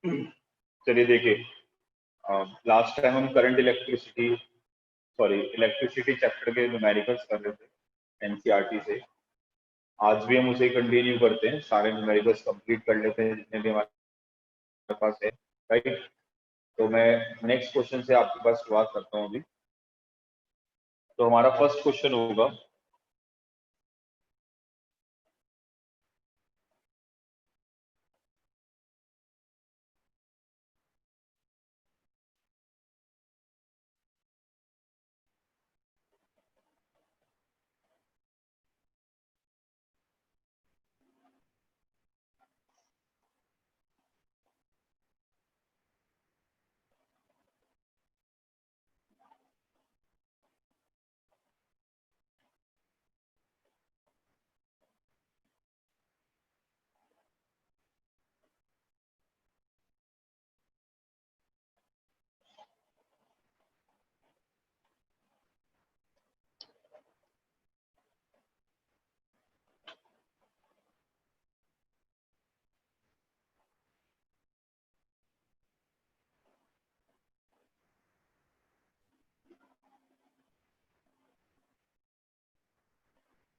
चलिए देखिए, last time हम करंट इलेक्ट्रिसिटी चैप्टर के न्यूमेरिकल्स कर रहे थे एनसीईआरटी से। आज भी हम उसे कंटिन्यू करते हैं, सारे न्यूमेरिकल्स कंप्लीट कर लेते हैं जितने भी हमारे पास है। राइट, तो मैं नेक्स्ट क्वेश्चन से आपके पास शुरुआत करता हूँ अभी। तो हमारा फर्स्ट क्वेश्चन होगा,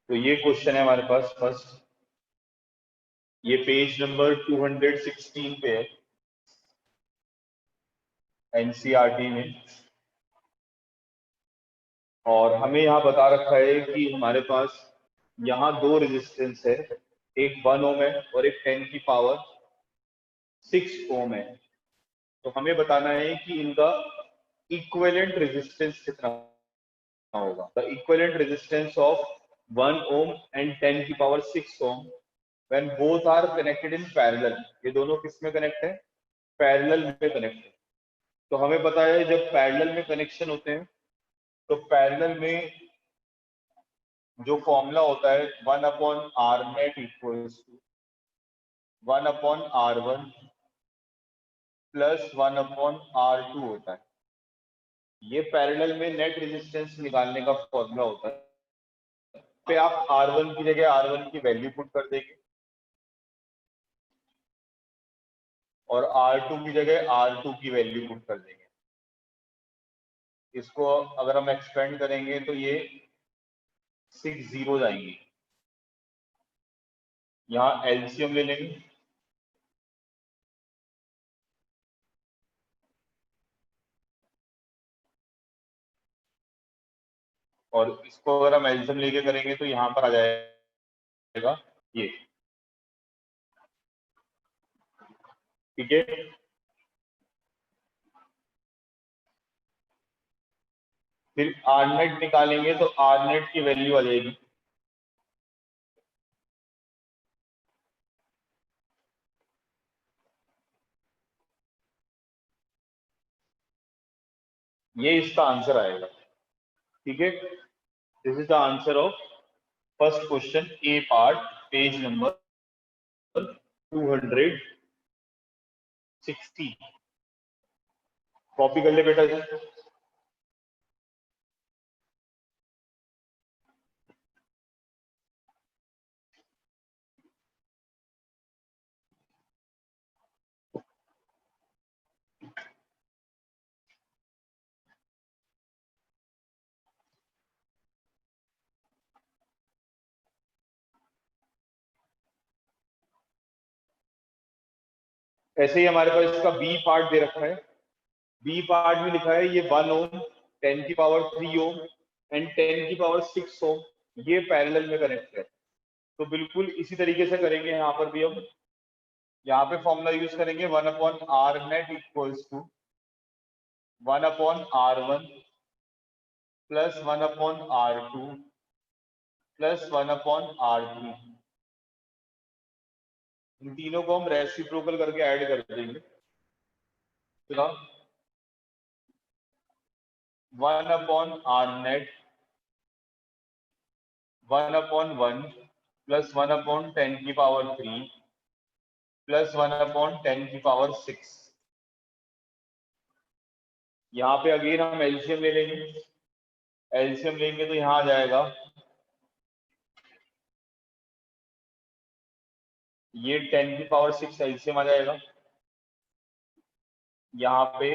तो ये क्वेश्चन है हमारे पास फर्स्ट। ये पेज नंबर 216 पे है एनसीईआरटी में, और हमें यहाँ बता रखा है कि हमारे पास यहाँ दो रेजिस्टेंस है, एक 1 ओम है और एक 10 की पावर 6 ओम है। तो हमें बताना है कि इनका इक्विवेलेंट रेजिस्टेंस कितना होगा। The equivalent resistance of 1 ohm and 10 की power 6 ohm when both are connected in parallel. ये दोनों किस में कनेक्ट है? पैरेलल में कनेक्ट है। तो हमें पता है जब पैरेलल में कनेक्शन होते हैं तो पैरेलल में जो फॉर्मूला होता है 1/R net equals to 1/R1 plus 1/R2 होता है। ये पैरेलल में नेट रेजिस्टेंस निकालने का फॉर्मूला होता है। पे आप R1 की जगह R1 की वैल्यू पुट कर देंगे और R2 की जगह R2 की वैल्यू पुट कर देंगे। इसको अगर हम एक्सपेंड करेंगे तो ये 6 जीरो आएंगी। यहाँ एलसीएम ले लेंगे, और इसको अगर हम एलसीएम लेके करेंगे तो यहाँ पर आ जाएगा ये। ठीक है, फिर आर नेट निकालेंगे तो आर नेट की वैल्यू आ जाएगी, ये इसका आंसर आएगा। ठीक है, this is the answer of first question A part, page number 260। Copy कर ले बेटा जी। ऐसे ही हमारे पास इसका बी पार्ट दे रखा है। बी पार्ट में लिखा है ये 1 ओम 10 की पावर 3 ओम एंड 10 की पावर 6 ओम ये पैरेलल में कनेक्ट है। तो बिल्कुल इसी तरीके से करेंगे यहाँ पर भी हम। यहाँ पे फॉर्मूला यूज करेंगे 1/R net equals to 1/R1 plus 1/R2 plus 1/R3। इन तीनों को हम रेसिप्रोकल करके ऐड कर देंगे। तो 1/R नेट 1/1 प्लस 1/10 की पावर 3 प्लस 1/10 की पावर 6। यहाँ पे अगेन हम एलसीएम ले लेंगे। एलसीएम लेंगे तो यहाँ आ जाएगा ये 10 की पावर 6 एलसीएम आ जाएगा। यहाँ पे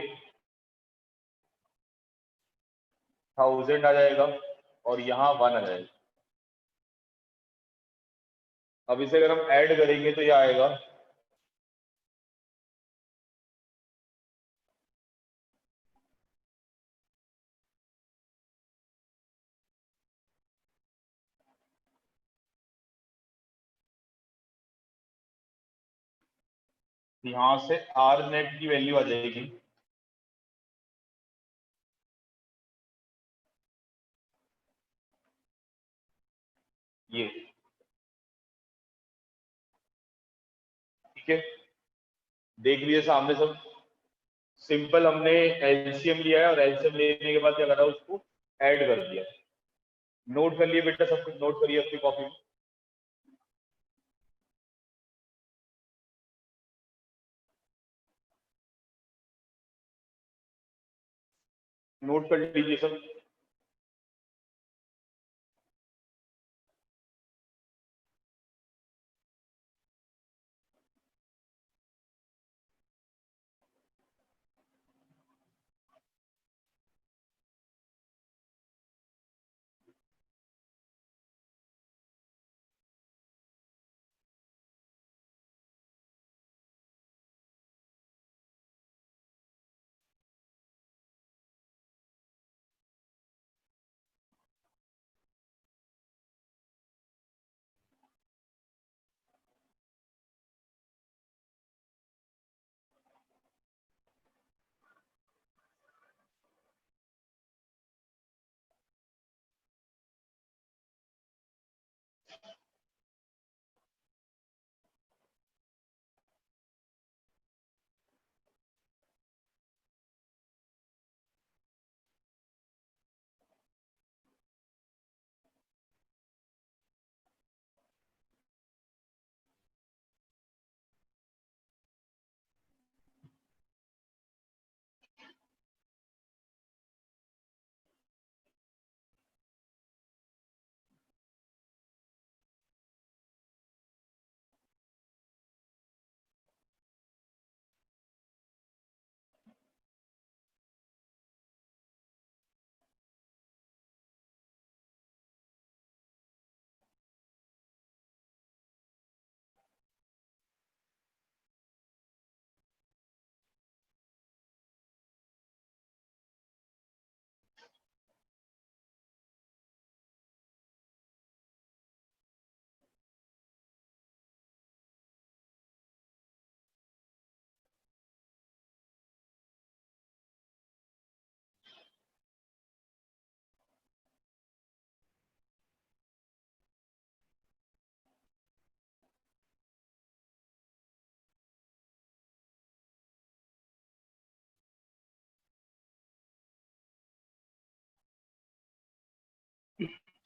1000 आ जाएगा और यहाँ 1 आ जाएगा। अब इसे अगर हम ऐड करेंगे तो ये आएगा यहाँ से आर नेट की वैल्यू आ जाएगी ये, ठीक है। देख लीजिए सामने सब सिंपल, हमने एलसीएम लिया है और एलसीएम लेने के बाद क्या करा, उसको ऐड कर दिया। नोट कर लिए बेटा, सब कुछ नोट करिए अपनी कॉपी में। नोट कर लीजिए सब।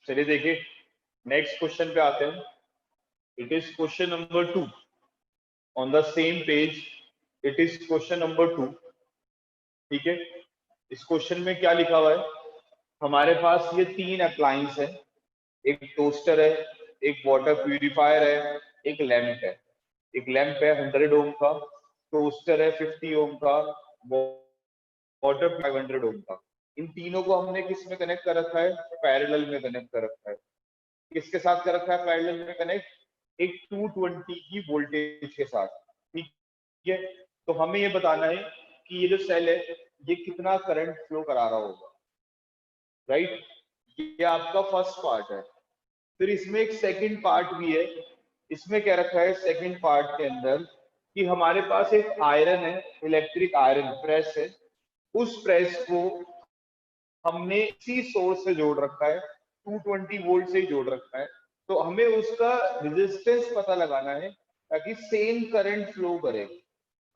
चलिए देखिए, नेक्स्ट क्वेश्चन पे आते हैं। It is question number 2 on the same page. It is question number 2, ठीक है। इस क्वेश्चन में क्या लिखा हुआ है, हमारे पास ये 3 अप्लायंस है। एक टोस्टर है, एक वाटर प्यूरिफायर है, एक लैंप है। एक लैंप है 100 ओम का, टोस्टर है 50 ओम का, वाटर 500 ओम का। इन तीनों को हमने किस में कनेक्ट कर रखा है, पैरेलल में कनेक्ट कर रखा है। किसके साथ कर रखा है पैरेलल में कनेक्ट, एक 220 की वोल्टेज के साथ, ठीक है। तो हमें ये बताना है कि ये जो सेल है ये कितना करंट फ्लो करा रहा होगा, राइट। ये आपका फर्स्ट पार्ट है। फिर इसमें एक सेकंड पार्ट भी है। इसमें क्या रखा है सेकंड पार्ट के अंदर, कि हमारे पास एक आयरन है, इलेक्ट्रिक आयरन प्रेस है। उस प्रेस को हमने इसी सोर्स से जोड़ रखा है, 220 वोल्ट से ही जोड़ रखा है। तो हमें उसका रेजिस्टेंस पता लगाना है ताकि सेम करंट फ्लो करे,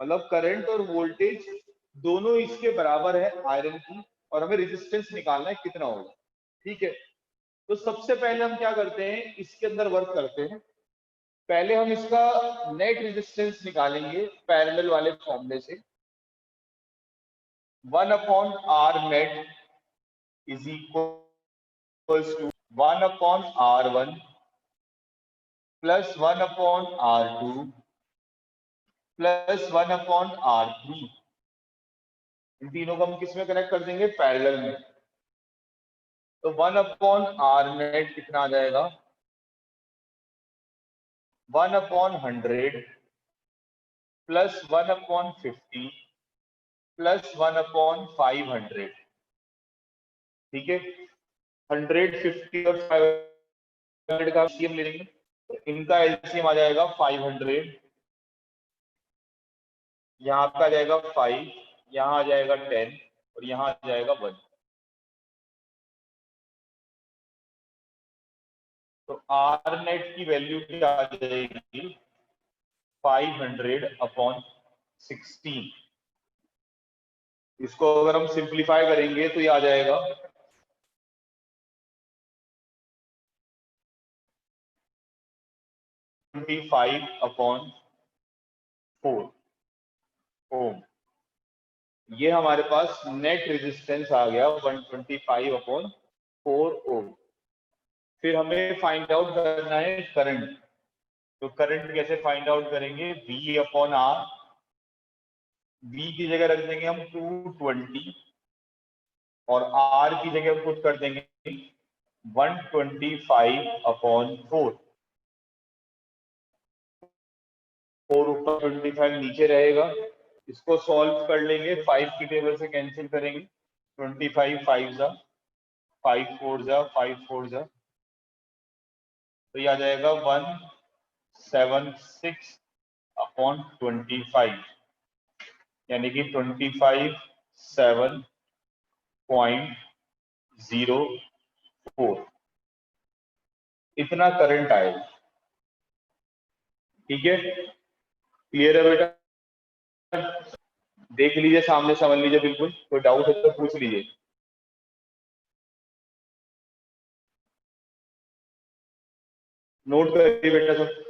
मतलब करंट और वोल्टेज दोनों इसके बराबर है आयरन की, और हमें रेजिस्टेंस निकालना है कितना होगा, ठीक है। तो सबसे पहले हम क्या करते हैं, इसके अंदर वर्क करते हैं। पहले हम इसका नेट रेजिस्टेंस निकालेंगे पैरेलल वाले फॉर्मूले से। 1/R net is equals to 1/R1 plus 1/R2 plus 1/R3 इन तीनों को हम किस में कनेक्ट कर देंगे, पैरेलल में। तो 1/r नेट कितना आ जाएगा, 1/100 प्लस 1/50 प्लस 1/500। ठीक है, 100, 50 और 500 का एलसीएम ले लेंगे, तो इनका एलसीएम आ जाएगा 500, यहाँ पे आ जाएगा 5, यहाँ आ जाएगा 10 और यहाँ आ जाएगा 1। तो आर नेट की वैल्यू क्या आ जाएगी, 500/16। इसको अगर हम सिंप्लीफाई करेंगे तो ये आ जाएगा 25/4 ओम। ये हमारे पास नेट रेजिस्टेंस आ गया 125/4 ओम। फिर हमें फाइंड आउट करना है करंट। तो करंट कैसे फाइंड आउट करेंगे, V/R, V की जगह रख देंगे हम 220 और R की जगह हम पुट कर देंगे 125/4। 4 ऊपर 25 नीचे रहेगा। इसको सॉल्व कर लेंगे, 5 की टेबल से कैंसिल करेंगे, 25 5 जा 5 4 जा 5 4 जा, तो ये आ जाएगा 176/25, यानी कि 25/7.04 इतना करंट आएगा। ठीक है, क्लियर है बेटा, देख लीजिए सामने, समझ लीजिए, बिल्कुल कोई डाउट है तो पूछ लीजिए। नोट करिए बेटा सब।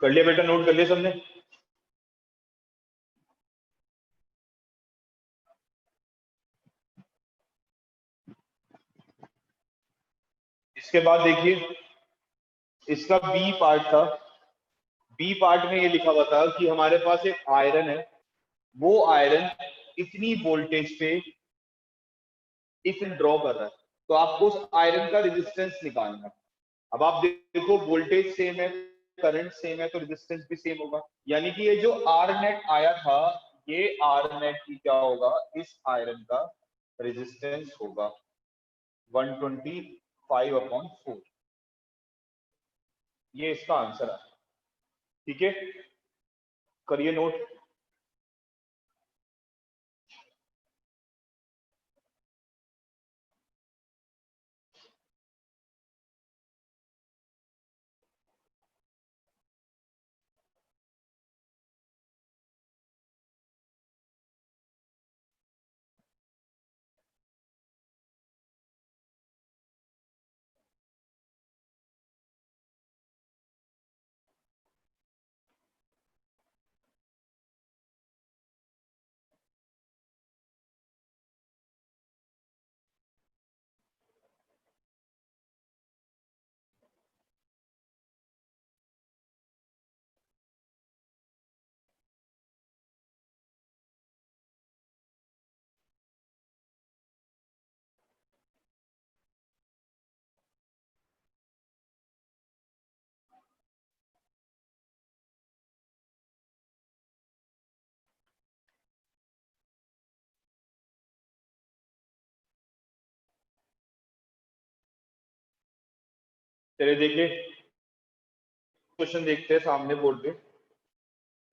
कर लिया बेटा, नोट कर लिया सबने। इसके बाद देखिए, इसका बी पार्ट था। बी पार्ट में ये लिखा हुआ था कि हमारे पास एक आयरन है, वो आयरन इतनी वोल्टेज पे इतना ड्रॉ कर रहा है, तो आपको उस आयरन का रेजिस्टेंस निकालना है। अब आप देखो, वोल्टेज सेम है, करंट सेम है, तो रेजिस्टेंस भी सेम होगा। यानी कि ये जो आर नेट आया था, ये आर नेट की क्या होगा, इस आयरन का रेजिस्टेंस होगा 125/4। ये इसका आंसर है। ठीक है, करिए नोट। चलिए देखिए, क्वेश्चन देखते हैं सामने बोर्ड पे।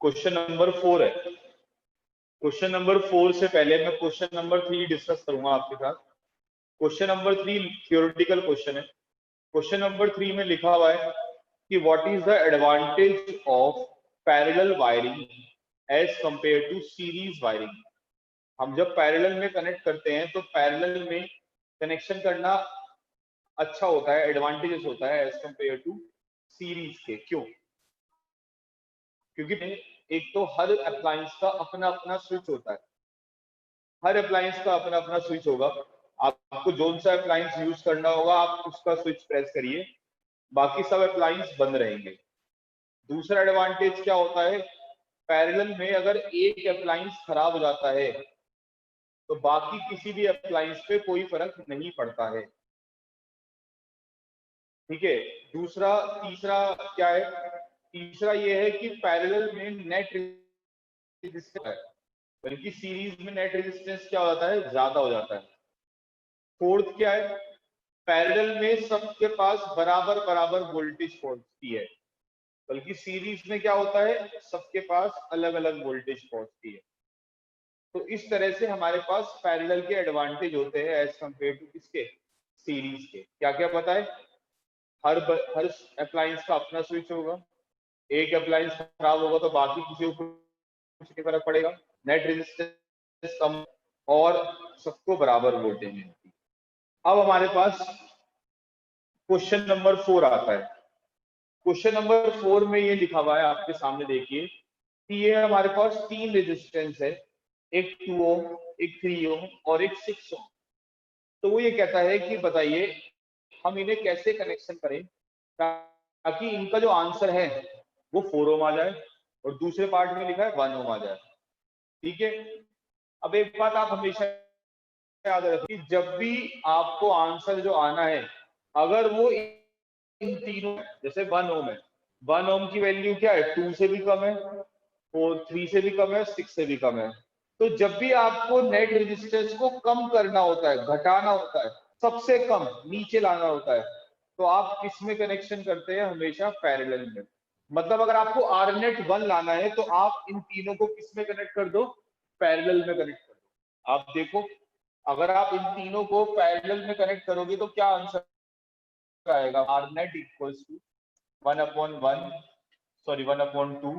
क्वेश्चन नंबर 4 है। क्वेश्चन नंबर 4 से पहले मैं क्वेश्चन नंबर 3 डिस्कस करूंगा आपके साथ। क्वेश्चन नंबर 3 थ्योरेटिकल क्वेश्चन है। क्वेश्चन नंबर 3 में लिखा हुआ है कि what is the advantage of parallel wiring as compare to series wiring. हम जब पैरेलल में कनेक्ट करते हैं तो पैरेलल में कनेक्शन करना अच्छा होता है, एडवांटेजेस होता है एज कंपेयर टू सीरीज के। क्यों? क्योंकि एक तो हर अप्लायंस का अपना अपना स्विच होता है। हर अप्लायंस का अपना अपना स्विच होगा। आपको जोन सा अप्लायंस यूज करना होगा, आप उसका स्विच प्रेस करिए, बाकी सब अप्लायंस बंद रहेंगे। दूसरा एडवांटेज क्या होता है, पैरेलल में अगर एक अप्लायंस खराब हो जाता है तो बाकी किसी भी अप्लायंस पे कोई फर्क नहीं पड़ता है। ठीक है। दूसरा तीसरा क्या है, तीसरा ये है कि पैरेलल में नेट रेजिस्टेंस है, बल्कि सीरीज में नेट रेजिस्टेंस क्या हो जाता है, ज्यादा हो जाता है। फोर्थ क्या है, पैरेलल में सबके पास बराबर बराबर वोल्टेज पहुंचती है, बल्कि सीरीज में क्या होता है, सबके पास अलग अलग वोल्टेज पहुंचती है। तो इस तरह से हमारे पास पैरेलल के एडवांटेज होते हैं एज कंपेयर टू किसके, सीरीज के। क्या क्या पता है, हर अप्लायंस का अपना स्विच होगा, एक अप्लायंस खराब होगा तो बाकी किसी को कुछ नहीं फर्क पड़ेगा, नेट रेजिस्टेंस कम, और सबको बराबर वोल्टेज मिलती है। अब हमारे पास क्वेश्चन नंबर 4 आता है। क्वेश्चन नंबर 4 में ये लिखा हुआ है, आपके सामने देखिए कि ये हमारे पास तीन रेजिस्टेंस है, एक 2 ओम, एक 3 ओम और एक 6 ओम। तो वो ये कहता है कि बताइए हम इन्हें कैसे कनेक्शन करें ताकि इनका जो आंसर है वो 4 ओम आ जाए और दूसरे पार्ट में लिखा है 1 ओम आ जाए। ठीक है। अब एक बात आप हमेशा याद रखिए, जब भी आपको आंसर जो आना है, अगर वो इन तीनों, जैसे 1 ओम है, 1 ओम की वैल्यू क्या है, 2 से भी कम है, 3 से भी कम है, 6 से भी कम है। तो जब भी आपको नेट रेजिस्टेंस को कम करना होता है, घटाना होता है, सबसे कम नीचे लाना होता है, तो आप किस में कनेक्शन करते हैं, हमेशा पैरेलल में। मतलब अगर आपको आर नेट 1 लाना है तो आप इन तीनों को किस में कनेक्ट कर दो, पैरेलल में कनेक्ट कर दो। आप देखो, अगर आप इन तीनों को पैरेलल में कनेक्ट करोगे तो क्या आंसर आएगा, R net equals to 1/1, sorry 1/2,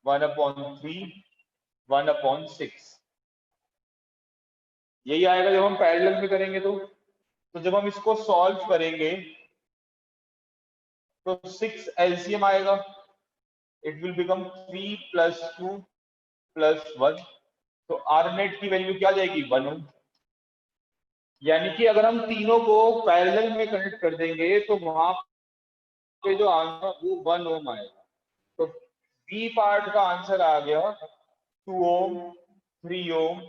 1/3, 1/6। यही आएगा जब हम पैरेलल में करेंगे। तो जब हम इसको सॉल्व करेंगे तो 6 एलसीएम आएगा, इट विल बिकम 3 + 2 + 1। तो आर नेट की वैल्यू क्या आ जाएगी, 1 ओम। यानी कि अगर हम तीनों को पैरेलल में कनेक्ट कर देंगे तो वहां पे जो आंसर वो 1 ओम आएगा। तो बी पार्ट का आंसर आ गया 2 ohm, 3 ohm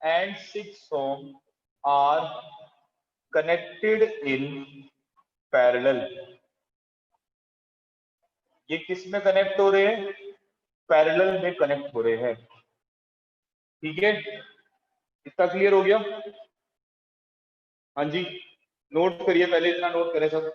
and 6 ohm are connected in parallel. ये किस में कनेक्ट हो रहे हैं, पैरेलल में कनेक्ट हो रहे हैं। ठीक है, इतना क्लियर हो गया। हाँ जी, नोट करिए, पहले इतना नोट करें सब।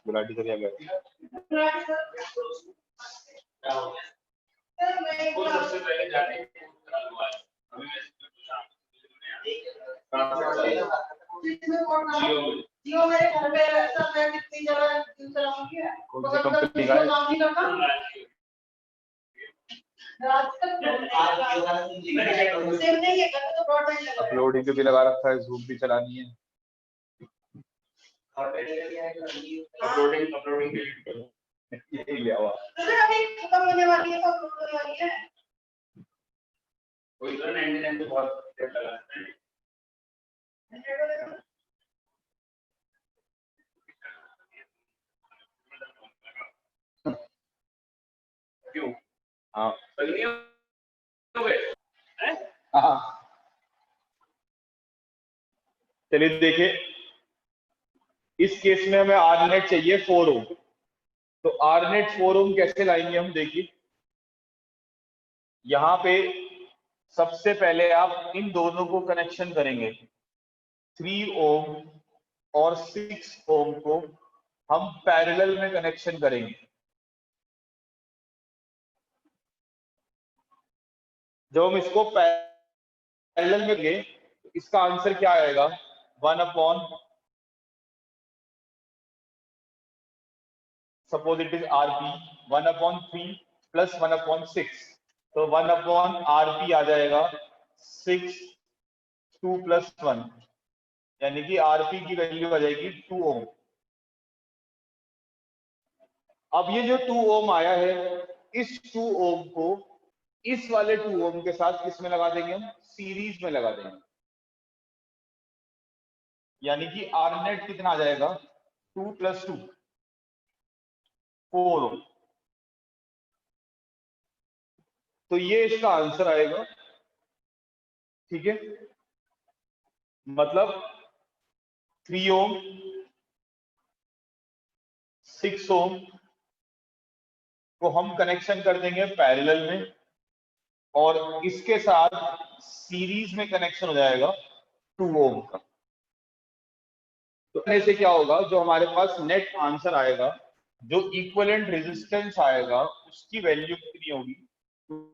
गुलाटी से क्या गया? जियो मेरे घर पे रहता है, कितनी जगह कौन सी कंपनी का है? अपलोडिंग भी लगा रखा है, जूम भी चलानी है। अपलोडिंग ये लिया हुआ खत्म होने वाली है, अपलोड होने वाली है। कोई तो 99 पे बहुत रेट लगा क्यों? हाँ हाँ, चलिए देखिए, इस केस में हमें आर नेट चाहिए 4 ओम। तो आर नेट 4 ओम कैसे लाएंगे हम? देखिए यहाँ पे सबसे पहले आप इन दोनों को कनेक्शन करेंगे, 3 ओम और 6 ओम को हम पैरेलल में कनेक्शन करेंगे। जब हम इसको पैरेलल में लेंगे तो इसका आंसर क्या आएगा? 1 suppose it is RP 1/3 plus 1/6, तो 1/rp आ जाएगा 6 2 + 1, यानी कि आरपी की वैल्यू आ जाएगी 2 ओम। अब ये जो 2 ओम आया है, इस 2 ओम को इस वाले 2 ओम के साथ किस में लगा देंगे? हम सीरीज में लगा देंगे, यानी कि आर नेट कितना आ जाएगा? 2 + 2 4 ओम। तो ये इसका आंसर आएगा, ठीक है। मतलब 3 ओम 6 ओम को हम कनेक्शन कर देंगे पैरेलल में, और इसके साथ सीरीज में कनेक्शन हो जाएगा 2 ओम का। तो ऐसे क्या होगा, जो हमारे पास नेट आंसर आएगा, जो इक्विवेलेंट रेजिस्टेंस आएगा, उसकी वैल्यू कितनी होगी?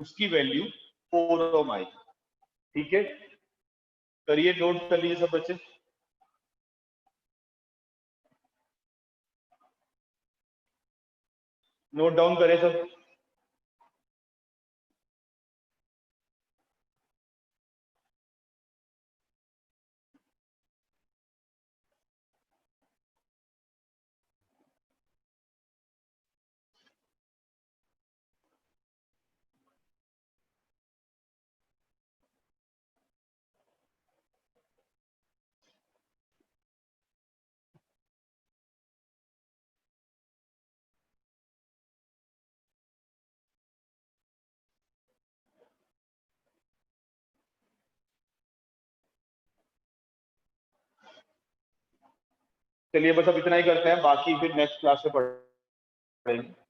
उसकी वैल्यू 4 ओम आएगी, ठीक है। करिए, नोट कर लीजिए सब बच्चे। नोट डाउन करें सब। चलिए बस अब इतना ही करते हैं, बाकी फिर नेक्स्ट क्लास में पढ़ेंगे।